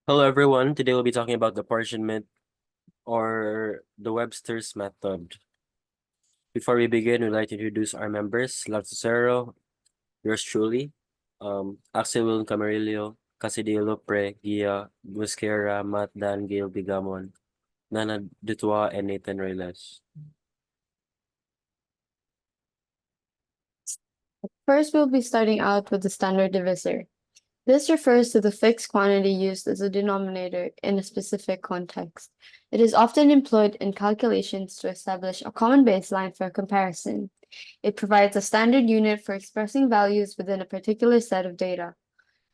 Hello, everyone. Today we'll be talking about the apportionment or the Websters method. Before we begin, we'd like to introduce our members: Lucero, yours truly, Axel, Camarillo, Cassidy, Elopre, Guia, Mosquera, Matt, Dan, Gail, Digamon, Nana Dutois, and Nathan Roiles. First, we'll be starting out with the standard divisor. This refers to the fixed quantity used as a denominator in a specific context. It is often employed in calculations to establish a common baseline for comparison. It provides a standard unit for expressing values within a particular set of data.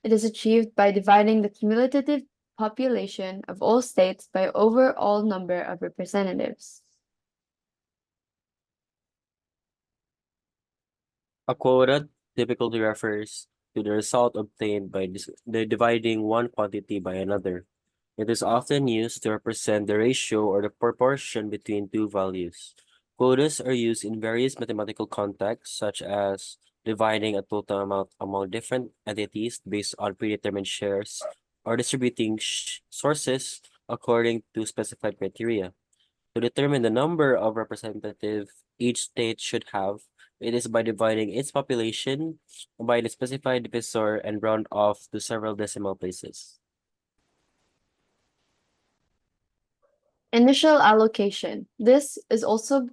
It is achieved by dividing the cumulative population of all states by overall number of representatives. A quota typically refers to the result obtained by dividing one quantity by another. It is often used to represent the ratio or the proportion between two values. Quotas are used in various mathematical contexts, such as dividing a total amount among different entities based on predetermined shares, or distributing sources according to specified criteria. To determine the number of representatives each state should have, it is by dividing its population by the specified divisor and round off to several decimal places. Initial allocation. This is also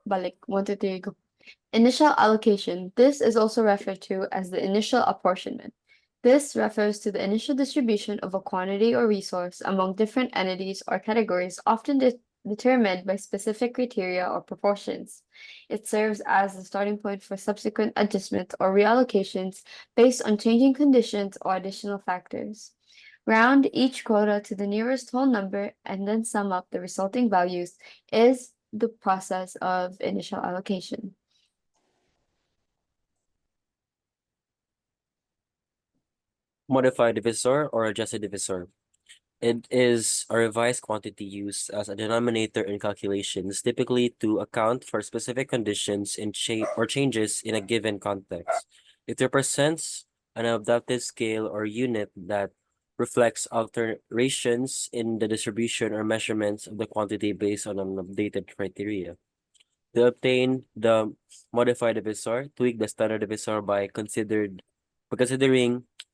balik 1, 2, 3, go. Initial allocation. This is also referred to as the initial apportionment. This refers to the initial distribution of a quantity or resource among different entities or categories, often determined by specific criteria or proportions. It serves as the starting point for subsequent adjustments or reallocations based on changing conditions or additional factors. Round each quota to the nearest whole number and then sum up the resulting values is the process of initial allocation. Modified divisor or adjusted divisor. It is a revised quantity used as a denominator in calculations, typically to account for specific conditions in or changes in a given context. It represents an adaptive scale or unit that reflects alterations in the distribution or measurements of the quantity based on an updated criteria. To obtain the modified divisor, tweak the standard divisor by considering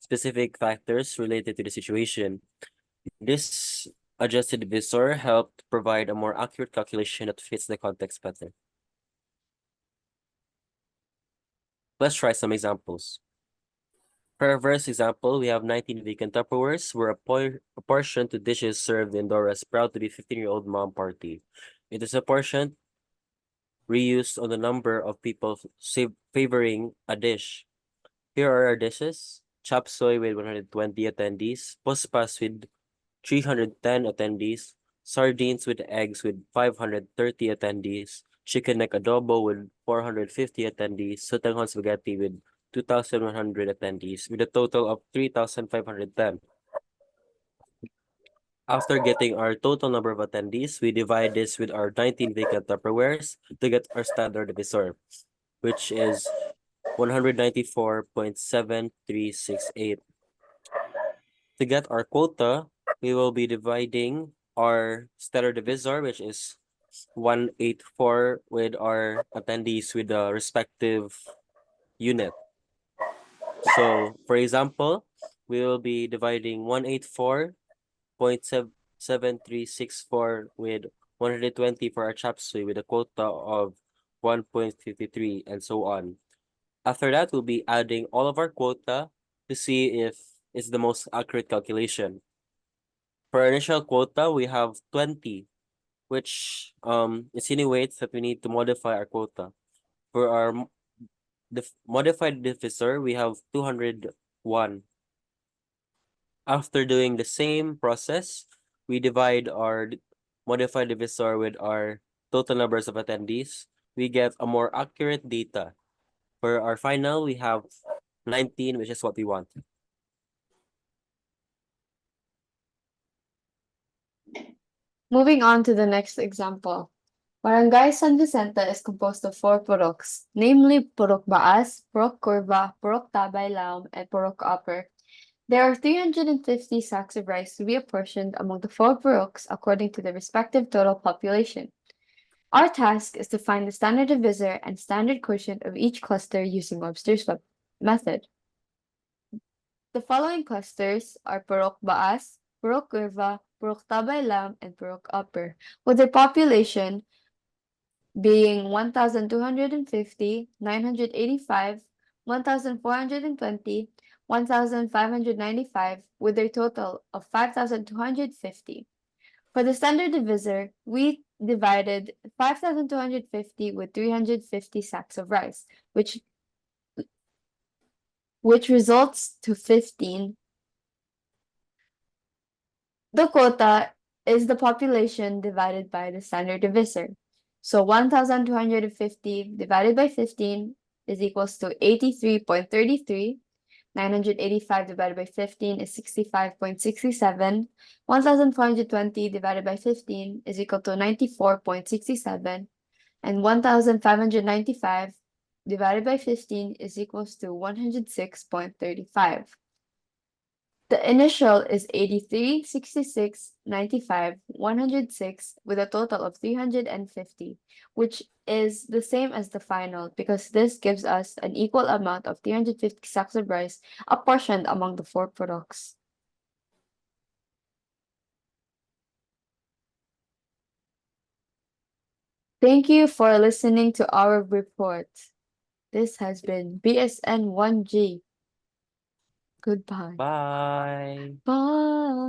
specific factors related to the situation. This adjusted divisor helped provide a more accurate calculation that fits the context better. Let's try some examples. For our first example, we have 19 vegan Tupperwares were apportioned to dishes served in Dora's proud to be 15-year-old mom party. It is apportioned reused on the number of people favoring a dish. Here are our dishes: chop suey with 120 attendees, puspas with 310 attendees, sardines with eggs with 530 attendees, chicken neck adobo with 450 attendees, sotanghon spaghetti with 2,100 attendees, with a total of 3,510. After getting our total number of attendees, we divide this with our 19 vacant Tupperwares to get our standard divisor, which is 194.7368. To get our quota, we will be dividing our standard divisor, which is 184, with our attendees with the respective unit. So, for example, we will be dividing 184.7364 with 120 for our chop suey with a quota of 1.53 and so on. After that, we'll be adding all of our quota to see if it's the most accurate calculation. For our initial quota, we have 20, which insinuates that we need to modify our quota. For our modified divisor, we have 201. After doing the same process, we divide our modified divisor with our total numbers of attendees. We get a more accurate data. For our final, we have 19, which is what we want. Moving on to the next example. Barangay San Vicente is composed of 4 puroks, namely Purok Baas, Purok Curva, Purok Tabay Laom, and Purok Upper. There are 350 sacks of rice to be apportioned among the 4 baroques according to the respective total population. Our task is to find the standard divisor and standard quotient of each cluster using Webster's method. The following clusters are Purok Baas, Purok Curva, Purok Tabay Lam, and Purok Upper, with their population being 1,250, 985, 1,420, 1,595, with their total of 5,250. For the standard divisor, we divided 5,250 with 350 sacks of rice, which results to 15. The quota is the population divided by the standard divisor. So 1,250 divided by 15 is equals to 83.33. 985 divided by 15 is 65.67. 1,420 divided by 15 is equal to 94.67. And 1,595 divided by 15 is equals to 106.35. The initial is 83, 66, 95, 106 with a total of 350, which is the same as the final because this gives us an equal amount of 350 sacks of rice apportioned among the 4 products. Thank you for listening to our report. This has been BSN 1G. Goodbye. Bye. Bye.